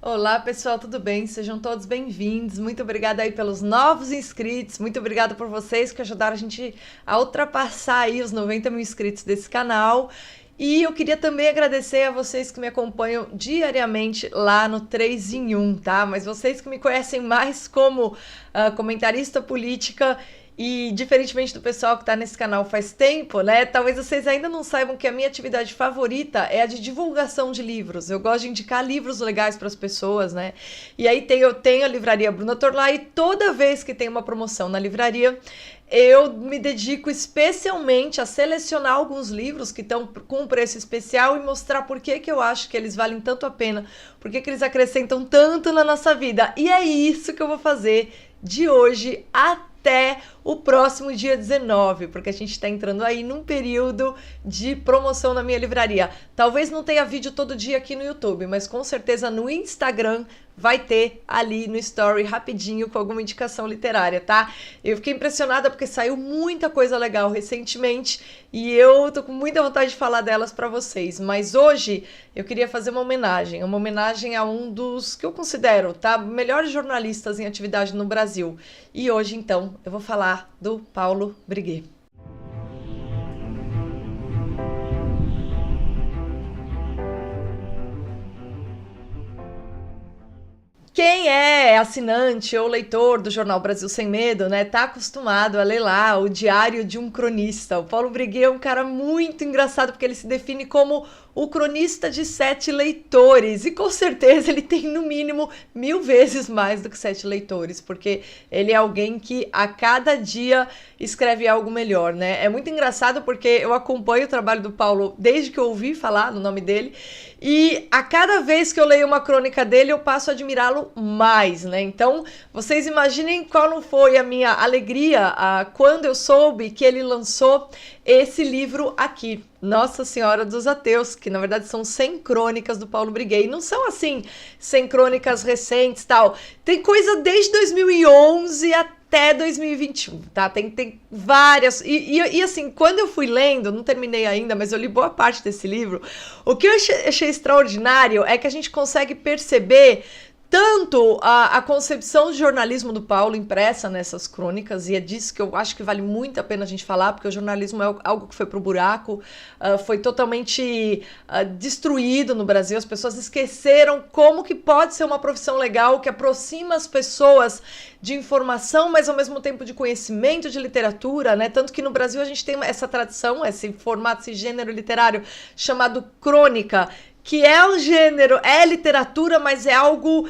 Olá pessoal, tudo bem? Sejam todos bem-vindos. Muito obrigada aí pelos novos inscritos. Muito obrigada por vocês que ajudaram a gente a ultrapassar aí os 90 mil inscritos desse canal. E eu queria também agradecer a vocês que me acompanham diariamente lá no 3 em 1, tá? Mas vocês que me conhecem mais como comentarista política e diferentemente do pessoal que está nesse canal faz tempo, né? Talvez vocês ainda não saibam que a minha atividade favorita é a de divulgação de livros. Eu gosto de indicar livros legais para as pessoas, né? E aí eu tenho a livraria Bruna Torlai e toda vez que tem uma promoção na livraria, eu me dedico especialmente a selecionar alguns livros que estão com um preço especial e mostrar por que eu acho que eles valem tanto a pena, por que eles acrescentam tanto na nossa vida. E é isso que eu vou fazer de hoje até o próximo dia 19, porque a gente está entrando aí num período de promoção na minha livraria. Talvez não tenha vídeo todo dia aqui no YouTube, mas com certeza no Instagram vai ter ali no story rapidinho com alguma indicação literária, tá? Eu fiquei impressionada porque saiu muita coisa legal recentemente e eu tô com muita vontade de falar delas para vocês, mas hoje eu queria fazer uma homenagem a um dos que eu considero, tá, melhores jornalistas em atividade no Brasil. E hoje então eu vou falar do Paulo Briguet. Quem é assinante ou leitor do jornal Brasil Sem Medo, né, tá acostumado a ler lá o Diário de um Cronista. O Paulo Briguet é um cara muito engraçado porque ele se define como o cronista de 7 leitores. E com certeza ele tem no mínimo 1000 vezes mais do que 7 leitores, porque ele é alguém que a cada dia escreve algo melhor, né? É muito engraçado porque eu acompanho o trabalho do Paulo desde que eu ouvi falar no nome dele, e a cada vez que eu leio uma crônica dele, eu passo a admirá-lo mais, né? Então, vocês imaginem qual não foi a minha alegria quando eu soube que ele lançou esse livro aqui, Nossa Senhora dos Ateus, que na verdade são 100 crônicas do Paulo Briguet. E não são assim 100 crônicas recentes, tal. Tem coisa desde 2011 até 2021, tá? Tem várias. E assim, quando eu fui lendo, não terminei ainda, mas eu li boa parte desse livro, o que eu achei extraordinário é que a gente consegue perceber tanto a concepção de jornalismo do Paulo impressa nessas crônicas, e é disso que eu acho que vale muito a pena a gente falar, porque o jornalismo é algo que foi pro buraco, foi totalmente destruído no Brasil. As pessoas esqueceram como que pode ser uma profissão legal, que aproxima as pessoas de informação, mas ao mesmo tempo de conhecimento, de literatura, né? Tanto que no Brasil a gente tem essa tradição, esse formato, esse gênero literário chamado crônica, que é um gênero, é literatura, mas é algo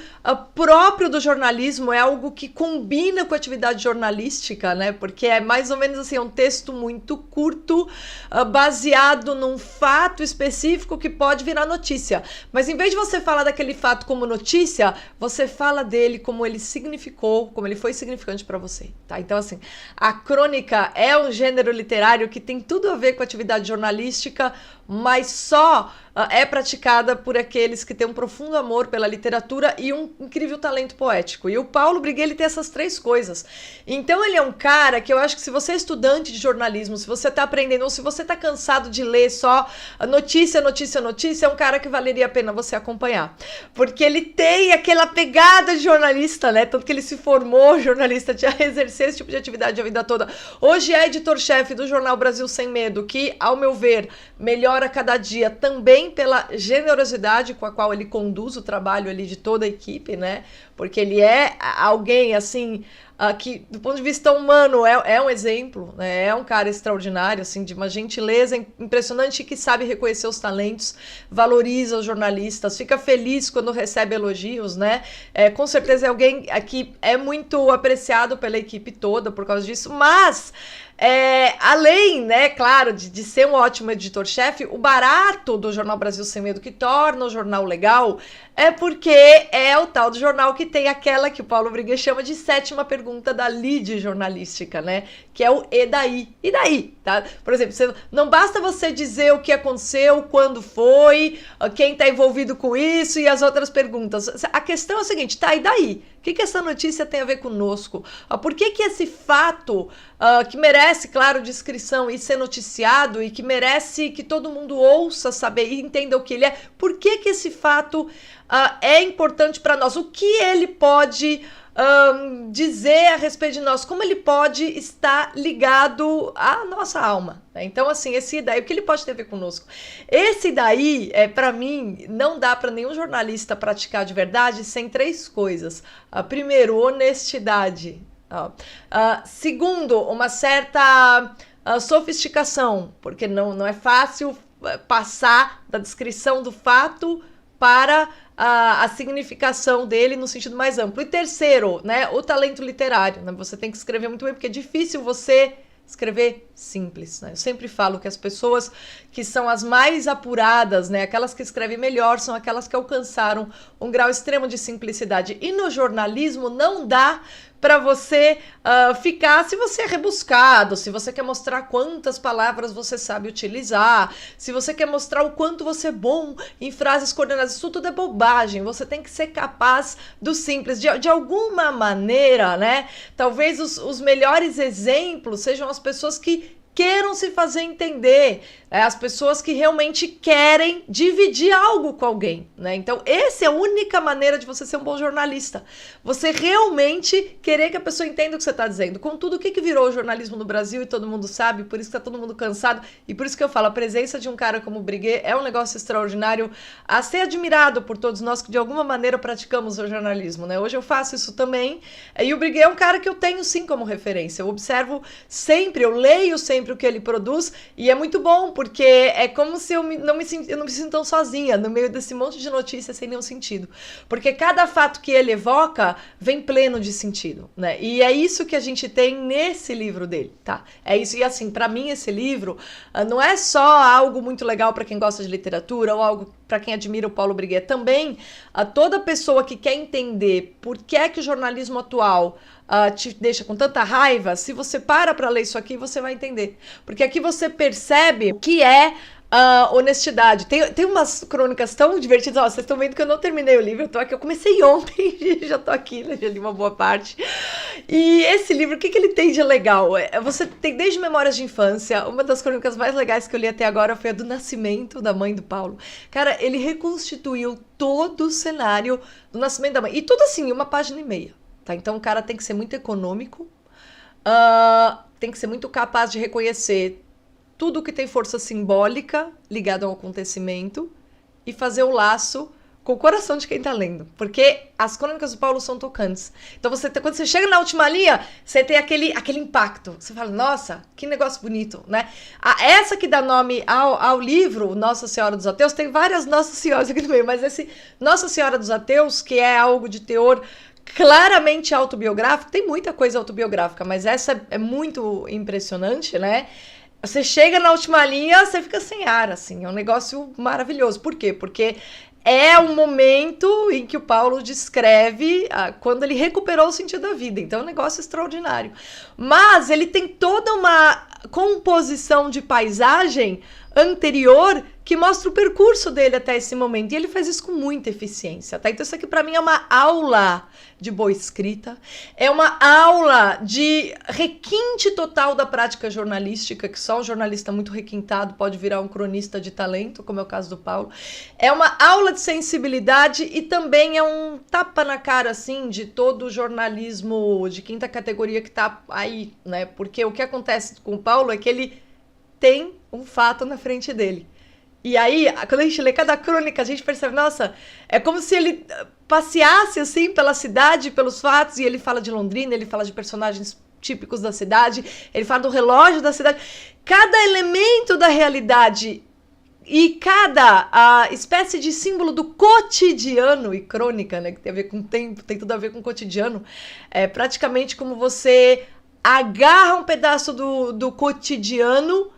próprio do jornalismo, é algo que combina com a atividade jornalística, né? Porque é mais ou menos assim, é um texto muito curto, baseado num fato específico que pode virar notícia. Mas em vez de você falar daquele fato como notícia, você fala dele como ele significou, como ele foi significante para você, tá? Então, assim, a crônica é um gênero literário que tem tudo a ver com a atividade jornalística, mas só é praticada por aqueles que têm um profundo amor pela literatura e um incrível talento poético. E o Paulo Briguet, ele tem essas três coisas. Então ele é um cara que eu acho que se você é estudante de jornalismo, se você está aprendendo, ou se você está cansado de ler só notícia, notícia, notícia, é um cara que valeria a pena você acompanhar. Porque ele tem aquela pegada de jornalista, né? Tanto que ele se formou jornalista, tinha exercer esse tipo de atividade a vida toda. Hoje é editor-chefe do jornal Brasil Sem Medo, que, ao meu ver, melhora cada dia também pela generosidade com a qual ele conduz o trabalho ali de toda a equipe, né? Porque ele é alguém, assim, que do ponto de vista humano é um exemplo, né? É um cara extraordinário, assim, de uma gentileza impressionante, que sabe reconhecer os talentos, valoriza os jornalistas, fica feliz quando recebe elogios, né? Com certeza é alguém que é muito apreciado pela equipe toda por causa disso, mas além, né, claro, de ser um ótimo editor-chefe, o barato do Jornal Brasil Sem Medo, que torna o jornal legal, é porque é o tal do jornal que tem aquela que o Paulo Briguet chama de sétima pergunta da lide jornalística, né? que é o e daí? E daí? Tá? Por exemplo, não basta você dizer o que aconteceu, quando foi, quem está envolvido com isso e as outras perguntas. A questão é o seguinte, tá, e daí? O que essa notícia tem a ver conosco? Por que esse fato, que merece, claro, descrição e ser noticiado e que merece que todo mundo ouça, saber e entenda o que ele é, por que esse fato é importante para nós? O que ele pode dizer a respeito de nós, como ele pode estar ligado à nossa alma, né? Então, assim, esse daí, o que ele pode ter a ver conosco? Esse daí, para mim, não dá para nenhum jornalista praticar de verdade sem 3 coisas. Primeiro, honestidade. Segundo, uma certa sofisticação, porque não é fácil passar da descrição do fato para a significação dele no sentido mais amplo. E terceiro, né, o talento literário, né? Você tem que escrever muito bem, porque é difícil você escrever simples, né? Eu sempre falo que as pessoas que são as mais apuradas, né, aquelas que escrevem melhor, são aquelas que alcançaram um grau extremo de simplicidade. E no jornalismo não dá para você ficar, se você é rebuscado, se você quer mostrar quantas palavras você sabe utilizar, se você quer mostrar o quanto você é bom em frases coordenadas, isso tudo é bobagem. Você tem que ser capaz do simples. De alguma maneira, né? Talvez os melhores exemplos sejam as pessoas que queiram se fazer entender, as pessoas que realmente querem dividir algo com alguém, né? Então, essa é a única maneira de você ser um bom jornalista. Você realmente querer que a pessoa entenda o que você está dizendo. Contudo, o que virou o jornalismo no Brasil e todo mundo sabe, por isso que está todo mundo cansado, e por isso que eu falo, a presença de um cara como o Briguet é um negócio extraordinário a ser admirado por todos nós que de alguma maneira praticamos o jornalismo, né? Hoje eu faço isso também, e o Briguet é um cara que eu tenho sim como referência. Eu observo sempre, eu leio sempre o que ele produz, e é muito bom, porque é como se eu não me sinto tão sozinha no meio desse monte de notícias sem nenhum sentido, porque cada fato que ele evoca vem pleno de sentido, né? E é isso que a gente tem nesse livro dele, tá? É isso, e assim, para mim esse livro não é só algo muito legal para quem gosta de literatura ou algo para quem admira o Paulo Briguet, também toda pessoa que quer entender por que é que o jornalismo atual te deixa com tanta raiva, se você para ler isso aqui, você vai entender. Porque aqui você percebe o que é honestidade. Tem umas crônicas tão divertidas. Ó, vocês estão vendo que eu não terminei o livro, eu comecei ontem e já tô aqui, né, já li uma boa parte. E esse livro, o que ele tem de legal? Você tem desde Memórias de Infância, uma das crônicas mais legais que eu li até agora foi a do nascimento da mãe do Paulo. Cara, ele reconstituiu todo o cenário do nascimento da mãe. E tudo assim, em 1,5 página. Tá? Então o cara tem que ser muito econômico, tem que ser muito capaz de reconhecer tudo que tem força simbólica ligado ao acontecimento e fazer o laço com o coração de quem tá lendo. Porque as crônicas do Paulo são tocantes. Então quando você chega na última linha, você tem aquele impacto. Você fala, nossa, que negócio bonito, né? Essa que dá nome ao livro, Nossa Senhora dos Ateus, tem várias Nossas Senhoras aqui no meio, mas esse Nossa Senhora dos Ateus, que é algo de teor claramente autobiográfico, tem muita coisa autobiográfica, mas essa é muito impressionante, né? Você chega na última linha, você fica sem ar, assim, é um negócio maravilhoso. Por quê? Porque é um momento em que o Paulo descreve quando ele recuperou o sentido da vida. Então é um negócio extraordinário. Mas ele tem toda uma composição de paisagem anterior que mostra o percurso dele até esse momento. E ele faz isso com muita eficiência, tá? Então isso aqui para mim é uma aula de boa escrita, é uma aula de requinte total da prática jornalística, que só um jornalista muito requintado pode virar um cronista de talento, como é o caso do Paulo. É uma aula de sensibilidade e também é um tapa na cara, assim, de todo o jornalismo de quinta categoria que tá aí, né? Porque o que acontece com o Paulo é que ele tem um fato na frente dele. E aí, quando a gente lê cada crônica, a gente percebe, nossa, é como se ele passeasse, assim, pela cidade, pelos fatos, e ele fala de Londrina, ele fala de personagens típicos da cidade, ele fala do relógio da cidade. Cada elemento da realidade e cada espécie de símbolo do cotidiano, e crônica, né, que tem a ver com tempo, tem tudo a ver com o cotidiano, é praticamente como você agarra um pedaço do cotidiano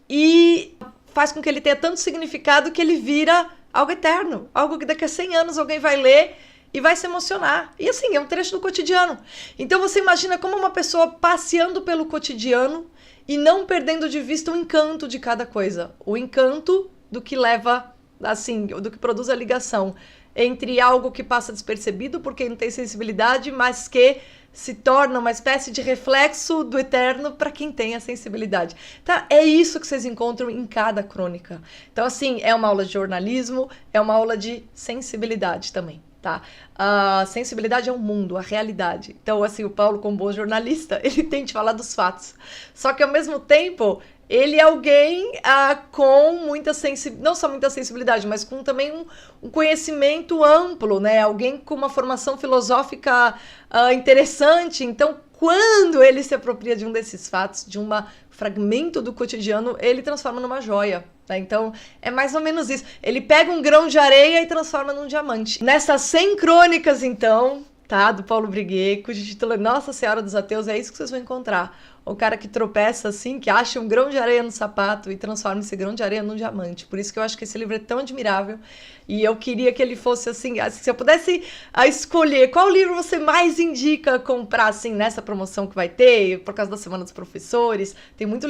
e faz com que ele tenha tanto significado que ele vira algo eterno, algo que daqui a 100 anos alguém vai ler e vai se emocionar. E assim, é um trecho do cotidiano. Então você imagina como uma pessoa passeando pelo cotidiano e não perdendo de vista o encanto de cada coisa. O encanto do que leva, assim, do que produz a ligação entre algo que passa despercebido por quem não tem sensibilidade, mas que se torna uma espécie de reflexo do eterno para quem tem a sensibilidade. Tá? É isso que vocês encontram em cada crônica. Então, assim, é uma aula de jornalismo, é uma aula de sensibilidade também. Tá? A sensibilidade é o mundo, a realidade. Então, assim, o Paulo, como bom jornalista, ele tem de falar dos fatos. Só que, ao mesmo tempo, ele é alguém com muita sensibilidade, não só muita sensibilidade, mas com também um conhecimento amplo, né? Alguém com uma formação filosófica interessante. Então, quando ele se apropria de um desses fatos, de um fragmento do cotidiano, ele transforma numa joia. Tá? Então, é mais ou menos isso. Ele pega um grão de areia e transforma num diamante. Nessas 100 crônicas, então, tá? Do Paulo Briguet, cujo título é Nossa Senhora dos Ateus, é isso que vocês vão encontrar. O cara que tropeça assim, que acha um grão de areia no sapato e transforma esse grão de areia num diamante. Por isso que eu acho que esse livro é tão admirável. E eu queria que ele fosse assim, se eu pudesse escolher qual livro você mais indica comprar assim nessa promoção que vai ter, por causa da Semana dos Professores. Tem muitos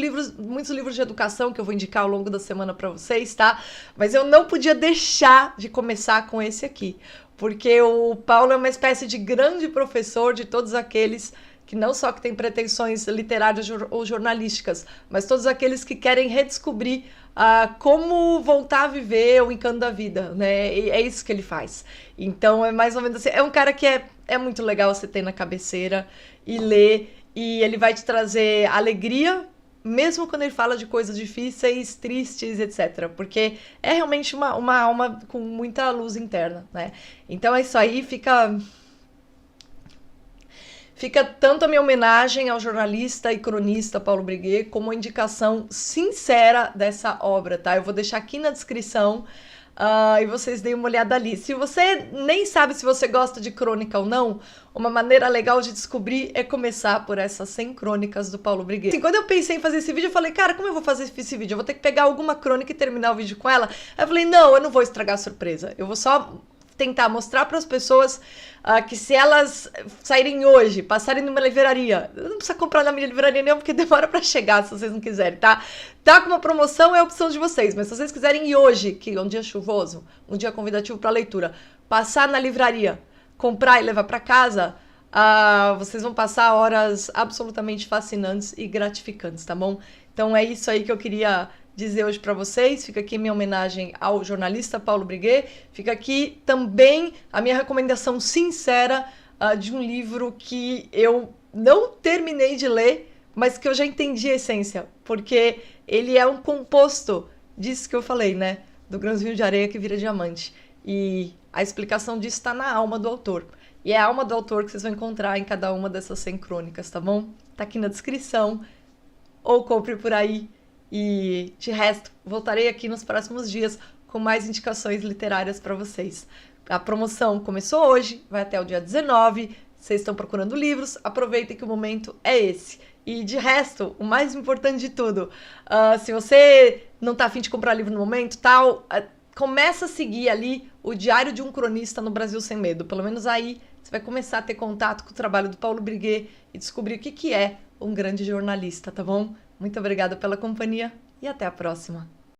livros de educação que eu vou indicar ao longo da semana para vocês, tá? Mas eu não podia deixar de começar com esse aqui. Porque o Paulo é uma espécie de grande professor de todos aqueles que não só que têm pretensões literárias ou jornalísticas, mas todos aqueles que querem redescobrir como voltar a viver o encanto da vida, né? E é isso que ele faz. Então é mais ou menos assim, é um cara que é muito legal você ter na cabeceira e ler, e ele vai te trazer alegria, mesmo quando ele fala de coisas difíceis, tristes, etc. Porque é realmente uma alma com muita luz interna, né? Então é isso aí, Fica tanto a minha homenagem ao jornalista e cronista Paulo Briguet, como a indicação sincera dessa obra, tá? Eu vou deixar aqui na descrição e vocês deem uma olhada ali. Se você nem sabe se você gosta de crônica ou não, uma maneira legal de descobrir é começar por essas 100 crônicas do Paulo Briguet. Assim, quando eu pensei em fazer esse vídeo, eu falei, cara, como eu vou fazer esse vídeo? Eu vou ter que pegar alguma crônica e terminar o vídeo com ela? Aí eu falei, não, eu não vou estragar a surpresa. Eu vou só tentar mostrar para as pessoas que se elas saírem hoje, passarem numa livraria, não precisa comprar na minha livraria não, porque demora para chegar, se vocês não quiserem, tá? Tá com uma promoção, é a opção de vocês, mas se vocês quiserem ir hoje, que é um dia chuvoso, um dia convidativo para leitura, passar na livraria, comprar e levar para casa, vocês vão passar horas absolutamente fascinantes e gratificantes, tá bom? Então é isso aí que eu queria dizer hoje para vocês. Fica aqui minha homenagem ao jornalista Paulo Briguet. Fica aqui também a minha recomendação sincera de um livro que eu não terminei de ler, mas que eu já entendi a essência, porque ele é um composto disso que eu falei, né? Do grãozinho de areia que vira diamante. E a explicação disso está na alma do autor. E é a alma do autor que vocês vão encontrar em cada uma dessas 100 crônicas, tá bom? Tá aqui na descrição. Ou compre por aí. E, de resto, voltarei aqui nos próximos dias com mais indicações literárias para vocês. A promoção começou hoje, vai até o dia 19. Vocês estão procurando livros, aproveitem que o momento é esse. E, de resto, o mais importante de tudo, se você não está a fim de comprar livro no momento, começa a seguir ali o Diário de um Cronista no Brasil Sem Medo. Pelo menos aí você vai começar a ter contato com o trabalho do Paulo Briguet e descobrir o que é um grande jornalista, tá bom? Muito obrigada pela companhia e até a próxima.